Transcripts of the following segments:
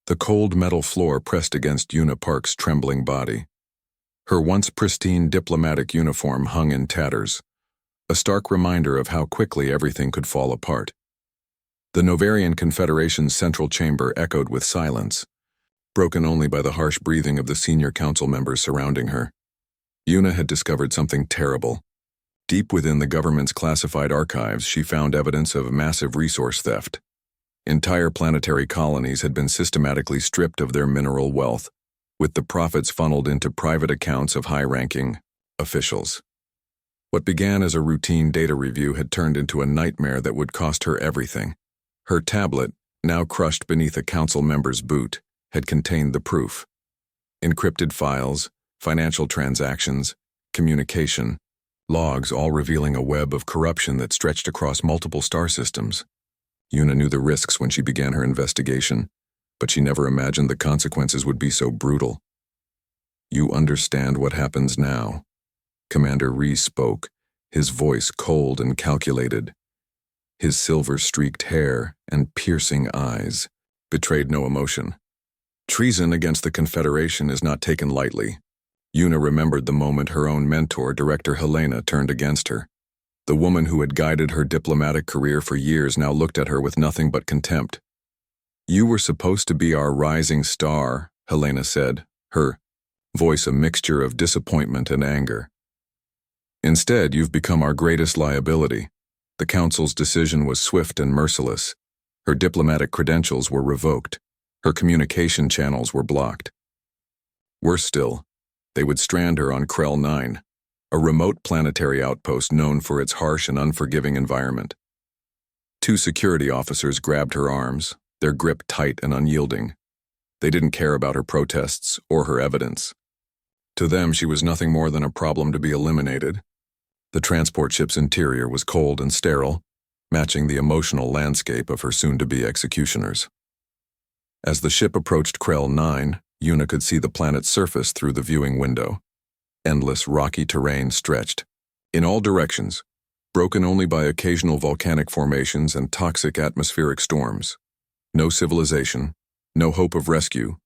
The cold metal floor pressed against Una Park's trembling body. Her once pristine diplomatic uniform hung in tatters, a stark reminder of how quickly everything could fall apart. The Novarian Confederation's central chamber echoed with silence, broken only by the harsh breathing of the senior council members surrounding her. Una had discovered something terrible. Deep within the government's classified archives, she found evidence of massive resource theft. Entire planetary colonies had been systematically stripped of their mineral wealth, with the profits funneled into private accounts of high-ranking officials. What began as a routine data review had turned into a nightmare that would cost her everything. Her tablet, now crushed beneath a council member's boot, had contained the proof. Encrypted files, financial transactions, communication, logs, all revealing a web of corruption that stretched across multiple star systems. Una knew the risks when she began her investigation, but she never imagined the consequences would be so brutal. "You understand what happens now," Commander Reese spoke, his voice cold and calculated. His silver-streaked hair and piercing eyes betrayed no emotion. Treason against the Confederation is not taken lightly. Una remembered the moment her own mentor, Director Helena, turned against her. The woman who had guided her diplomatic career for years now looked at her with nothing but contempt. "You were supposed to be our rising star," Helena said, her voice a mixture of disappointment and anger. "Instead, you've become our greatest liability." The Council's decision was swift and merciless. Her diplomatic credentials were revoked. Her communication channels were blocked. Worse still, they would strand her on Krell 9, a remote planetary outpost known for its harsh and unforgiving environment. Two security officers grabbed her arms, their grip tight and unyielding. They didn't care about her protests or her evidence. To them, she was nothing more than a problem to be eliminated. The transport ship's interior was cold and sterile, matching the emotional landscape of her soon-to-be executioners. As the ship approached Krell 9, Una could see the planet's surface through the viewing window. Endless rocky terrain stretched in all directions, broken only by occasional volcanic formations and toxic atmospheric storms. No civilization, no hope of rescue,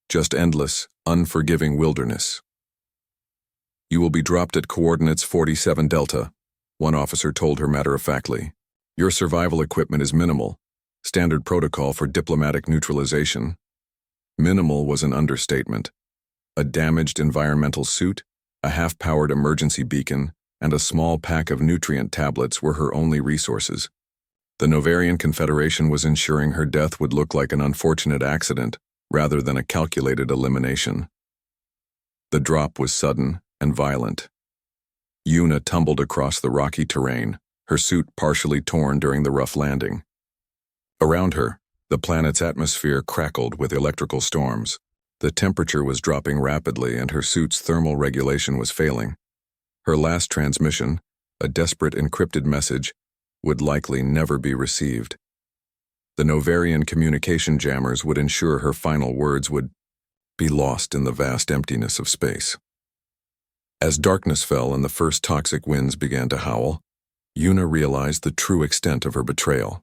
just endless, unforgiving wilderness. "You will be dropped at coordinates 47 Delta, one officer told her matter-of-factly. "Your survival equipment is minimal, standard protocol for diplomatic neutralization." Minimal was an understatement. A damaged environmental suit, a half-powered emergency beacon, and a small pack of nutrient tablets were her only resources. The Novarian Confederation was ensuring her death would look like an unfortunate accident rather than a calculated elimination. The drop was sudden and violent. Una tumbled across the rocky terrain, her suit partially torn during the rough landing. Around her, the planet's atmosphere crackled with electrical storms. The temperature was dropping rapidly and her suit's thermal regulation was failing. Her last transmission, a desperate encrypted message, would likely never be received. The Novarian communication jammers would ensure her final words would be lost in the vast emptiness of space. As darkness fell and the first toxic winds began to howl, Una realized the true extent of her betrayal.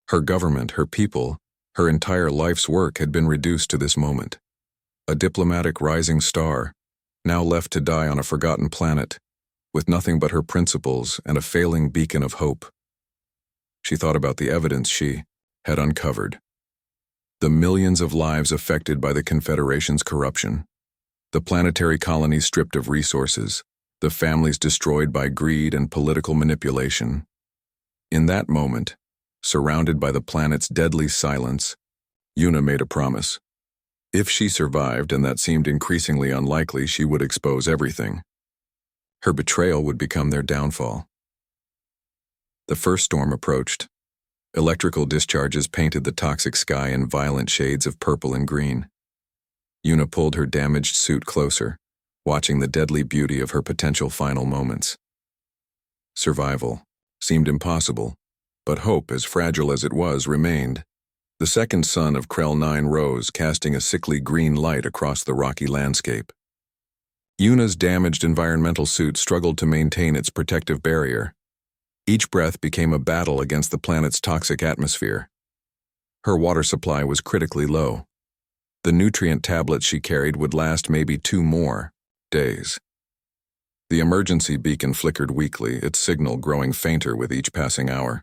Her government, her people, her entire life's work had been reduced to this moment. A diplomatic rising star, now left to die on a forgotten planet, with nothing but her principles and a failing beacon of hope. She thought about the evidence she had uncovered. The millions of lives affected by the Confederation's corruption. The planetary colonies stripped of resources, the families destroyed by greed and political manipulation. In that moment, surrounded by the planet's deadly silence, Una made a promise. If she survived, and that seemed increasingly unlikely, she would expose everything. Her betrayal would become their downfall. The first storm approached. Electrical discharges painted the toxic sky in violent shades of purple and green. Una pulled her damaged suit closer, watching the deadly beauty of her potential final moments. Survival seemed impossible, but hope, as fragile as it was, remained. The second sun of Krell 9 rose, casting a sickly green light across the rocky landscape. Una's damaged environmental suit struggled to maintain its protective barrier. Each breath became a battle against the planet's toxic atmosphere. Her water supply was critically low. The nutrient tablets she carried would last maybe 2 more days. The emergency beacon flickered weakly, its signal growing fainter with each passing hour.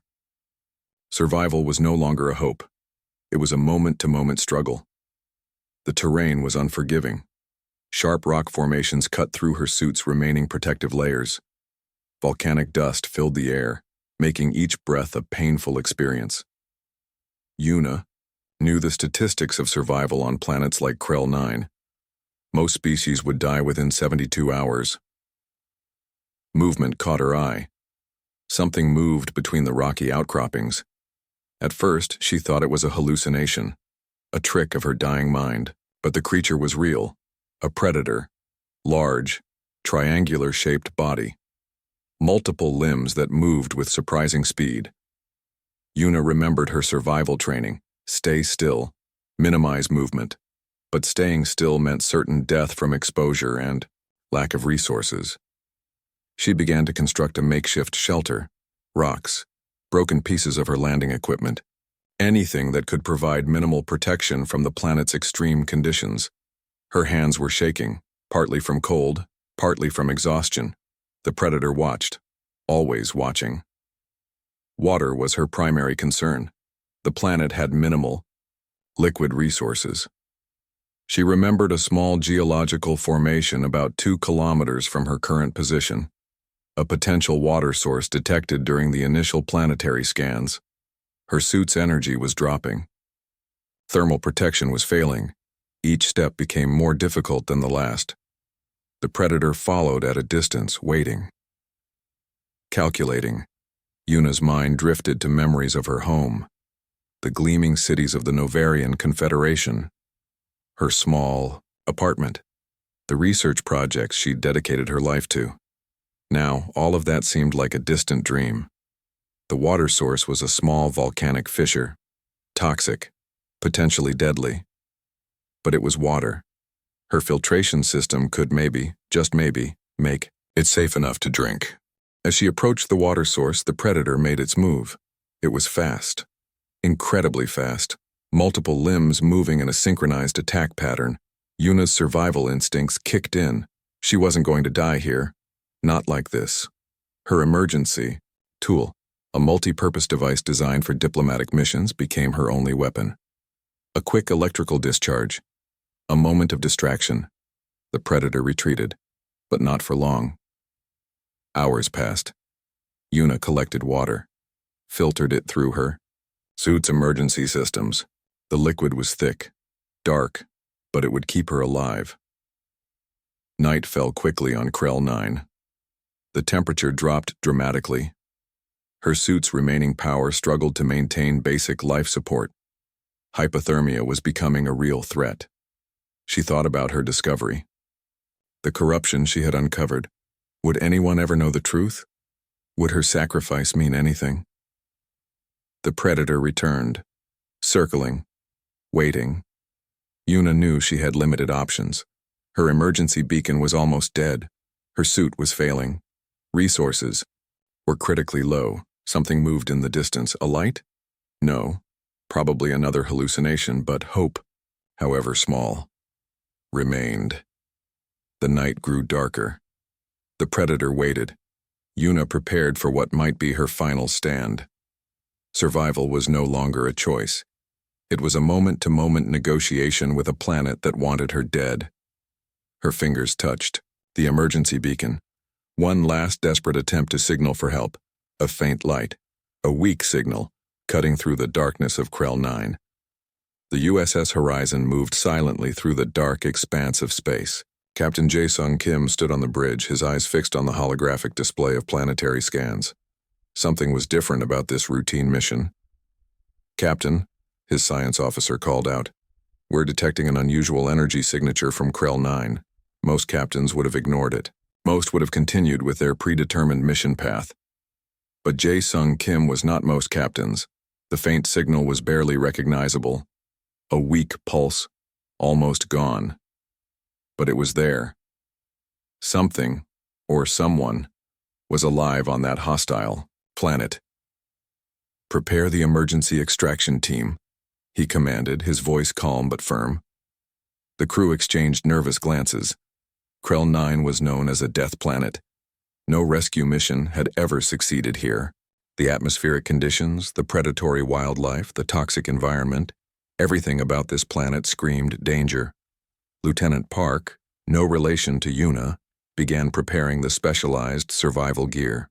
Survival was no longer a hope. It was a moment-to-moment struggle. The terrain was unforgiving. Sharp rock formations cut through her suit's remaining protective layers. Volcanic dust filled the air, making each breath a painful experience. Yuna knew the statistics of survival on planets like Krell 9. Most species would die within 72 hours. Movement caught her eye. Something moved between the rocky outcroppings. At first, she thought it was a hallucination, a trick of her dying mind, but the creature was real, a predator, large, triangular-shaped body, multiple limbs that moved with surprising speed. Yuna remembered her survival training: stay still, minimize movement, but staying still meant certain death from exposure and lack of resources. She began to construct a makeshift shelter, rocks, broken pieces of her landing equipment, anything that could provide minimal protection from the planet's extreme conditions. Her hands were shaking, partly from cold, partly from exhaustion. The predator watched, always watching. Water was her primary concern. The planet had minimal, liquid resources. She remembered a small geological formation about 2 kilometers from her current position, a potential water source detected during the initial planetary scans. Her suit's energy was dropping. Thermal protection was failing. Each step became more difficult than the last. The predator followed at a distance, waiting. Calculating, Yuna's mind drifted to memories of her home, the gleaming cities of the Novarian Confederation, her small apartment, the research projects she'd dedicated her life to. Now, all of that seemed like a distant dream. The water source was a small volcanic fissure, toxic, potentially deadly. But it was water. Her filtration system could maybe, just maybe, make it safe enough to drink. As she approached the water source, the predator made its move. It was fast, incredibly fast, multiple limbs moving in a synchronized attack pattern. Yuna's survival instincts kicked in. She wasn't going to die here. Not like this. Her emergency tool, a multi-purpose device designed for diplomatic missions, became her only weapon. A quick electrical discharge. A moment of distraction. The predator retreated, but not for long. Hours passed. Yuna collected water, filtered it through her suit's emergency systems. The liquid was thick, dark, but it would keep her alive. Night fell quickly on Krell 9. The temperature dropped dramatically. Her suit's remaining power struggled to maintain basic life support. Hypothermia was becoming a real threat. She thought about her discovery. The corruption she had uncovered. Would anyone ever know the truth? Would her sacrifice mean anything? The predator returned, circling, waiting. Yuna knew she had limited options. Her emergency beacon was almost dead. Her suit was failing. Resources were critically low. Something moved in the distance. A light? No. Probably another hallucination, but hope, however small, remained. The night grew darker. The predator waited. Yuna prepared for what might be her final stand. Survival was no longer a choice. It was a moment-to-moment negotiation with a planet that wanted her dead. Her fingers touched the emergency beacon. One last desperate attempt to signal for help. A faint light. A weak signal, cutting through the darkness of Krell 9. The USS Horizon moved silently through the dark expanse of space. Captain Jae-Sung Kim stood on the bridge, his eyes fixed on the holographic display of planetary scans. Something was different about this routine mission. "Captain," his science officer called out, "we're detecting an unusual energy signature from Krell 9. Most captains would have ignored it. Most would have continued with their predetermined mission path. But Jae-Sung Kim was not most captains. The faint signal was barely recognizable. A weak pulse, almost gone. But it was there. Something, or someone, was alive on that hostile planet. "Prepare the emergency extraction team," he commanded, his voice calm but firm. The crew exchanged nervous glances. Krell 9 was known as a death planet. No rescue mission had ever succeeded here. The atmospheric conditions, the predatory wildlife, the toxic environment, everything about this planet screamed danger. Lieutenant Park, no relation to Una, began preparing the specialized survival gear.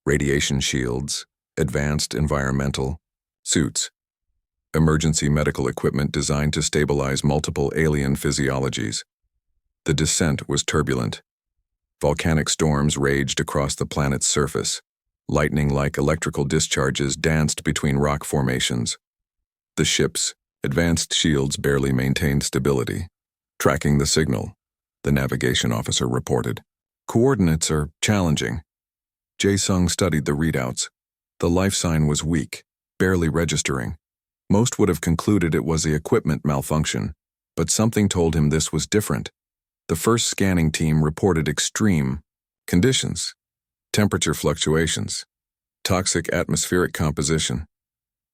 Radiation shields, advanced environmental suits, emergency medical equipment designed to stabilize multiple alien physiologies. The descent was turbulent. Volcanic storms raged across the planet's surface. Lightning-like electrical discharges danced between rock formations. The ship's advanced shields barely maintained stability. Tracking the signal, the navigation officer reported. Coordinates are challenging. Jae-sung studied the readouts. The life sign was weak, barely registering. Most would have concluded it was the equipment malfunction, but something told him this was different. The first scanning team reported extreme conditions, temperature fluctuations, toxic atmospheric composition,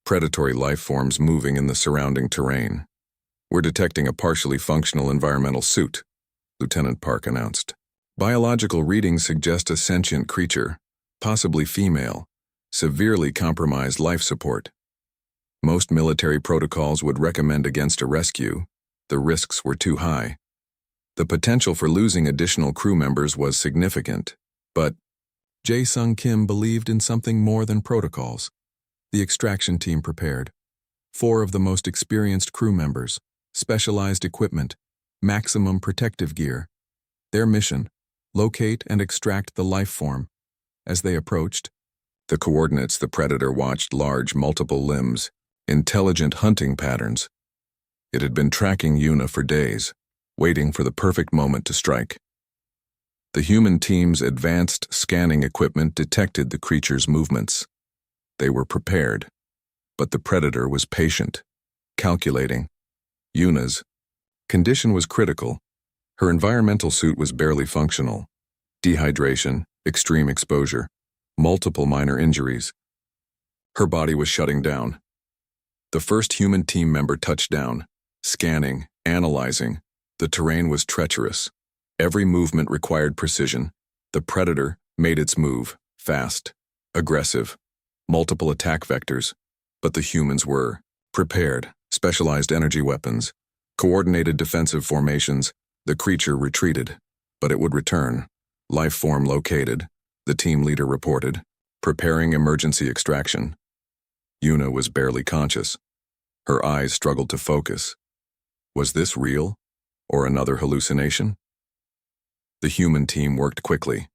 predatory life forms moving in the surrounding terrain. We're detecting a partially functional environmental suit, Lieutenant Park announced. Biological readings suggest a sentient creature, possibly female, severely compromised life support. Most military protocols would recommend against a rescue. The risks were too high. The potential for losing additional crew members was significant, but Jae-sung Kim believed in something more than protocols. The extraction team prepared. 4 of the most experienced crew members, specialized equipment, maximum protective gear. Their mission, locate and extract the life form. As they approached, the coordinates the predator watched large multiple limbs, intelligent hunting patterns. It had been tracking Una for days, waiting for the perfect moment to strike. The human team's advanced scanning equipment detected the creature's movements. They were prepared, but the predator was patient, calculating. Una's condition was critical. Her environmental suit was barely functional. Dehydration, extreme exposure, multiple minor injuries. Her body was shutting down. The first human team member touched down, scanning, analyzing. The terrain was treacherous. Every movement required precision. The predator made its move, fast, aggressive, multiple attack vectors, but the humans were prepared, specialized energy weapons, coordinated defensive formations. The creature retreated, but it would return. Life form located, the team leader reported, preparing emergency extraction. Una was barely conscious. Her eyes struggled to focus. Was this real, or another hallucination? The human team worked quickly.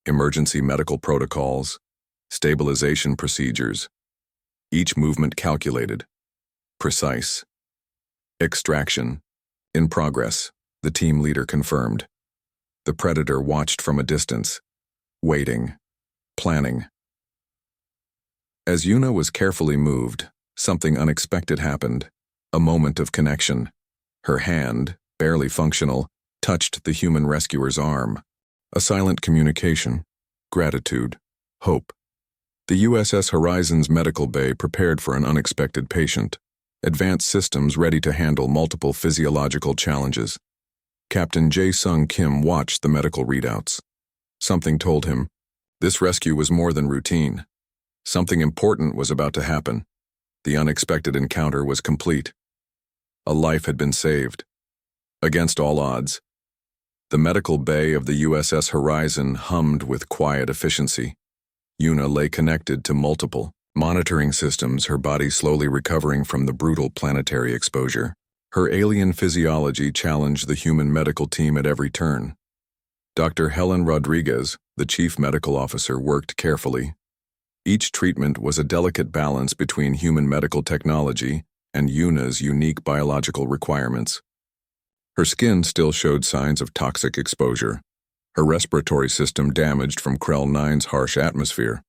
Emergency medical protocols, stabilization procedures, each movement calculated, precise. Extraction, in progress, the team leader confirmed. The predator watched from a distance, waiting, planning. As Una was carefully moved, something unexpected happened, a moment of connection. Her hand, barely functional, touched the human rescuer's arm. A silent communication, gratitude, hope. The USS Horizon's medical bay prepared for an unexpected patient. Advanced systems ready to handle multiple physiological challenges. Captain Jae-sung Kim watched the medical readouts. Something told him, this rescue was more than routine. Something important was about to happen. The unexpected encounter was complete. A life had been saved. Against all odds, the medical bay of the USS Horizon hummed with quiet efficiency. Una lay connected to multiple monitoring systems, her body slowly recovering from the brutal planetary exposure. Her alien physiology challenged the human medical team at every turn. Dr. Helen Rodriguez, the chief medical officer, worked carefully. Each treatment was a delicate balance between human medical technology and Una's unique biological requirements. Her skin still showed signs of toxic exposure, her respiratory system damaged from Krell 9's harsh atmosphere.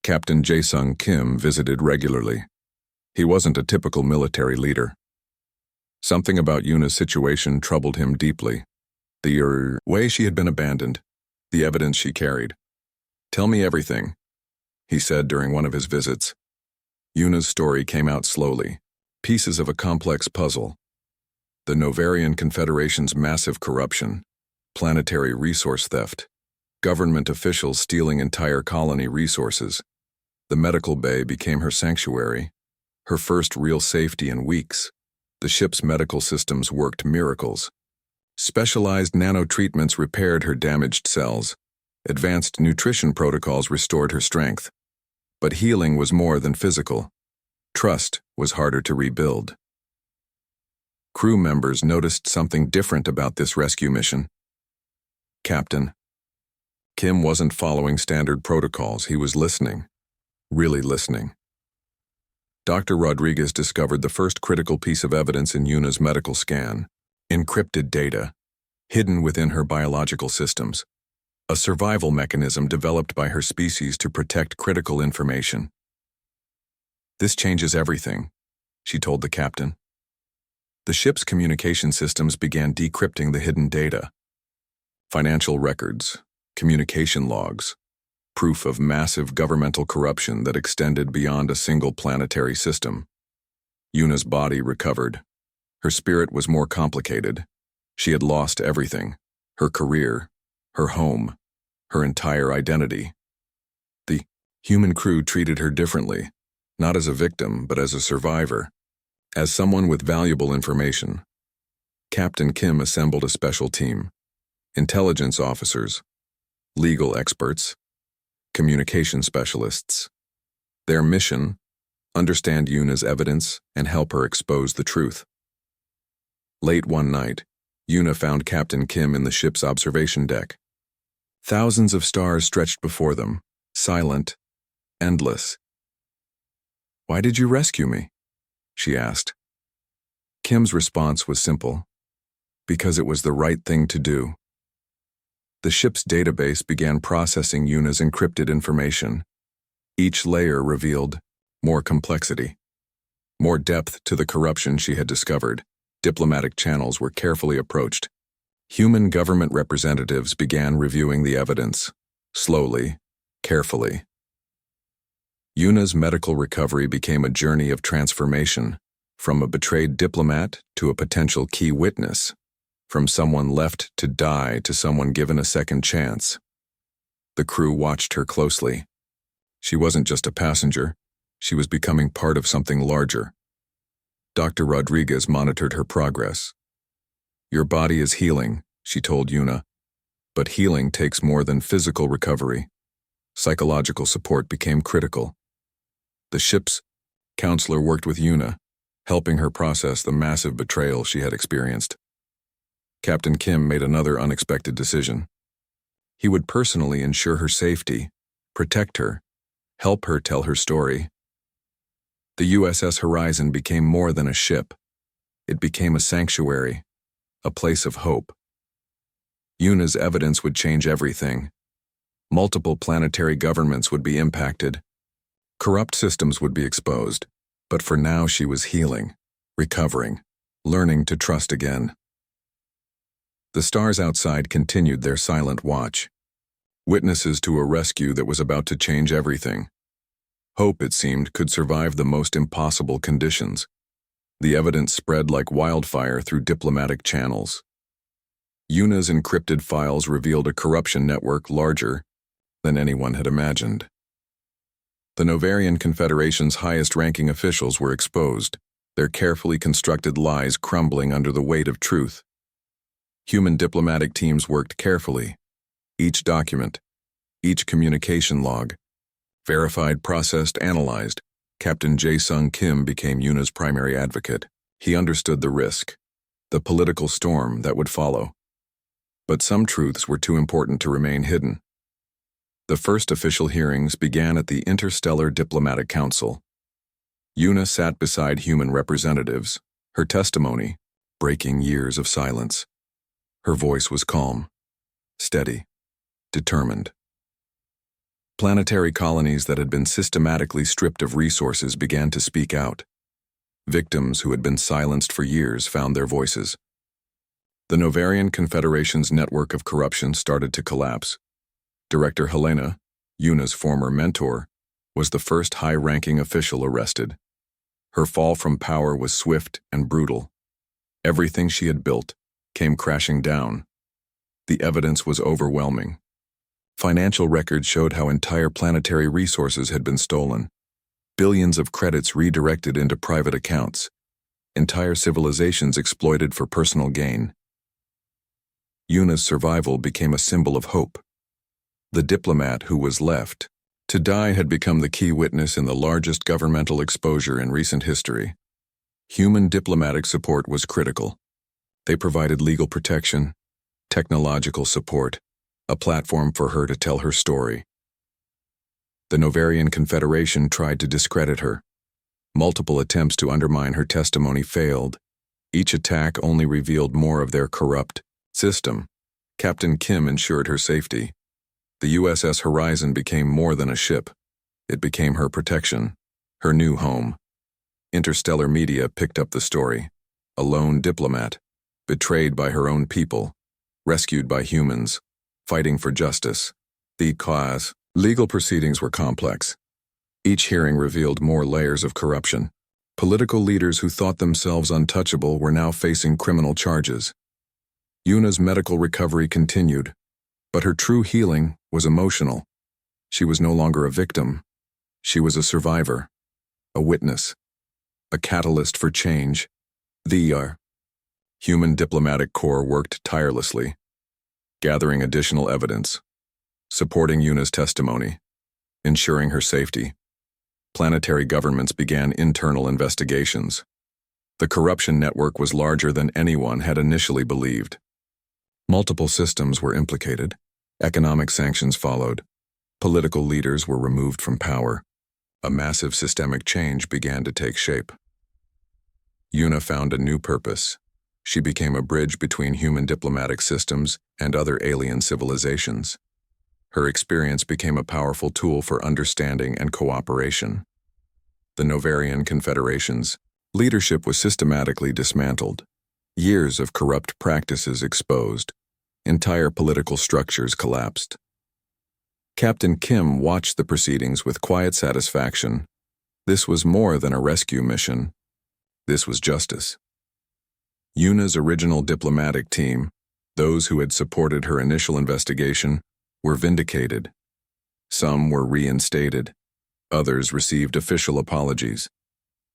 Captain Jae-sung Kim visited regularly. He wasn't a typical military leader. Something about Una's situation troubled him deeply. The way she had been abandoned, the evidence she carried. "Tell me everything," he said during one of his visits. Una's story came out slowly, pieces of a complex puzzle. The Novarian Confederation's massive corruption, planetary resource theft, government officials stealing entire colony resources. The medical bay became her sanctuary, her first real safety in weeks. The ship's medical systems worked miracles. Specialized nanotreatments repaired her damaged cells. Advanced nutrition protocols restored her strength. But healing was more than physical. Trust was harder to rebuild. Crew members noticed something different about this rescue mission. Captain Kim wasn't following standard protocols. He was listening, really listening. Dr. Rodriguez discovered the first critical piece of evidence in Yuna's medical scan: encrypted data, hidden within her biological systems. A survival mechanism developed by her species to protect critical information. "This changes everything," she told the captain. The ship's communication systems began decrypting the hidden data. Financial records, communication logs, proof of massive governmental corruption that extended beyond a single planetary system. Yuna's body recovered. Her spirit was more complicated. She had lost everything: her career, her home, her entire identity. The human crew treated her differently, not as a victim, but as a survivor, as someone with valuable information. Captain Kim assembled a special team: intelligence officers, legal experts, communication specialists. Their mission: understand Yuna's evidence and help her expose the truth. Late one night, Yuna found Captain Kim in the ship's observation deck. Thousands of stars stretched before them, silent, endless. "Why did you rescue me?" she asked. Kim's response was simple: because it was the right thing to do. The ship's database began processing Yuna's encrypted information. Each layer revealed more complexity, more depth to the corruption she had discovered. Diplomatic channels were carefully approached. Human government representatives began reviewing the evidence, slowly, carefully. Yuna's medical recovery became a journey of transformation, from a betrayed diplomat to a potential key witness, from someone left to die to someone given a second chance. The crew watched her closely. She wasn't just a passenger, she was becoming part of something larger. Dr. Rodriguez monitored her progress. "Your body is healing," she told Yuna, "but healing takes more than physical recovery." Psychological support became critical. The ship's counselor worked with Yuna, helping her process the massive betrayal she had experienced. Captain Kim made another unexpected decision. He would personally ensure her safety, protect her, help her tell her story. The USS Horizon became more than a ship. It became a sanctuary, a place of hope. Yuna's evidence would change everything. Multiple planetary governments would be impacted. Corrupt systems would be exposed. But for now she was healing, recovering, learning to trust again. The stars outside continued their silent watch, witnesses to a rescue that was about to change everything. Hope, it seemed, could survive the most impossible conditions. The evidence spread like wildfire through diplomatic channels. Yuna's encrypted files revealed a corruption network larger than anyone had imagined. The Novarian Confederation's highest-ranking officials were exposed, their carefully constructed lies crumbling under the weight of truth. Human diplomatic teams worked carefully. Each document, each communication log, verified, processed, analyzed. Captain Jae-sung Kim became Yuna's primary advocate. He understood the risk, the political storm that would follow. But some truths were too important to remain hidden. The first official hearings began at the Interstellar Diplomatic Council. Yuna sat beside human representatives, her testimony breaking years of silence. Her voice was calm, steady, determined. Planetary colonies that had been systematically stripped of resources began to speak out. Victims who had been silenced for years found their voices. The Novarian Confederation's network of corruption started to collapse. Director Helena, Yuna's former mentor, was the first high-ranking official arrested. Her fall from power was swift and brutal. Everything she had built came crashing down. The evidence was overwhelming. Financial records showed how entire planetary resources had been stolen. Billions of credits redirected into private accounts. Entire civilizations exploited for personal gain. Yuna's survival became a symbol of hope. The diplomat who was left to die had become the key witness in the largest governmental exposure in recent history. Human diplomatic support was critical. They provided legal protection, technological support, a platform for her to tell her story. The Novarian Confederation tried to discredit her. Multiple attempts to undermine her testimony failed. Each attack only revealed more of their corrupt system. Captain Kim ensured her safety. The USS Horizon became more than a ship. It became her protection, her new home. Interstellar media picked up the story. A lone diplomat, betrayed by her own people, rescued by humans, fighting for justice. The legal proceedings were complex. Each hearing revealed more layers of corruption. Political leaders who thought themselves untouchable were now facing criminal charges. Yuna's medical recovery continued, but her true healing was emotional. She was no longer a victim. She was a survivor, a witness, a catalyst for change. The Human Diplomatic Corps worked tirelessly, gathering additional evidence, supporting Yuna's testimony, ensuring her safety. Planetary governments began internal investigations. The corruption network was larger than anyone had initially believed. Multiple systems were implicated. Economic sanctions followed. Political leaders were removed from power. A massive systemic change began to take shape. Yuna found a new purpose. She became a bridge between human diplomatic systems and other alien civilizations. Her experience became a powerful tool for understanding and cooperation. The Novarian Confederation's leadership was systematically dismantled. Years of corrupt practices exposed. Entire political structures collapsed. Captain Kim watched the proceedings with quiet satisfaction. This was more than a rescue mission. This was justice. Yuna's original diplomatic team, those who had supported her initial investigation, were vindicated. Some were reinstated. Others received official apologies.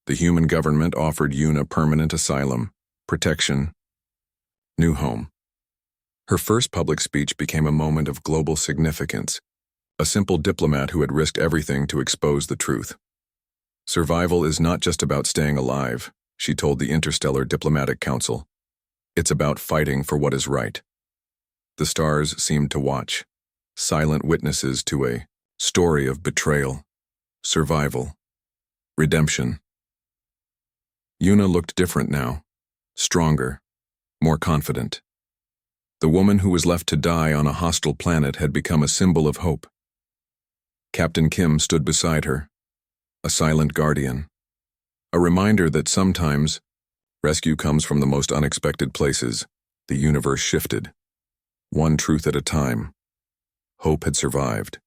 The human government offered Yuna permanent asylum, protection, new home. Her first public speech became a moment of global significance, a simple diplomat who had risked everything to expose the truth. Survival is not just about staying alive, she told the Interstellar Diplomatic Council. It's about fighting for what is right. The stars seemed to watch, silent witnesses to a story of betrayal, survival, redemption. Yuna looked different now, stronger, more confident. The woman who was left to die on a hostile planet had become a symbol of hope. Captain Kim stood beside her, a silent guardian, a reminder that sometimes rescue comes from the most unexpected places. The universe shifted, one truth at a time. Hope had survived.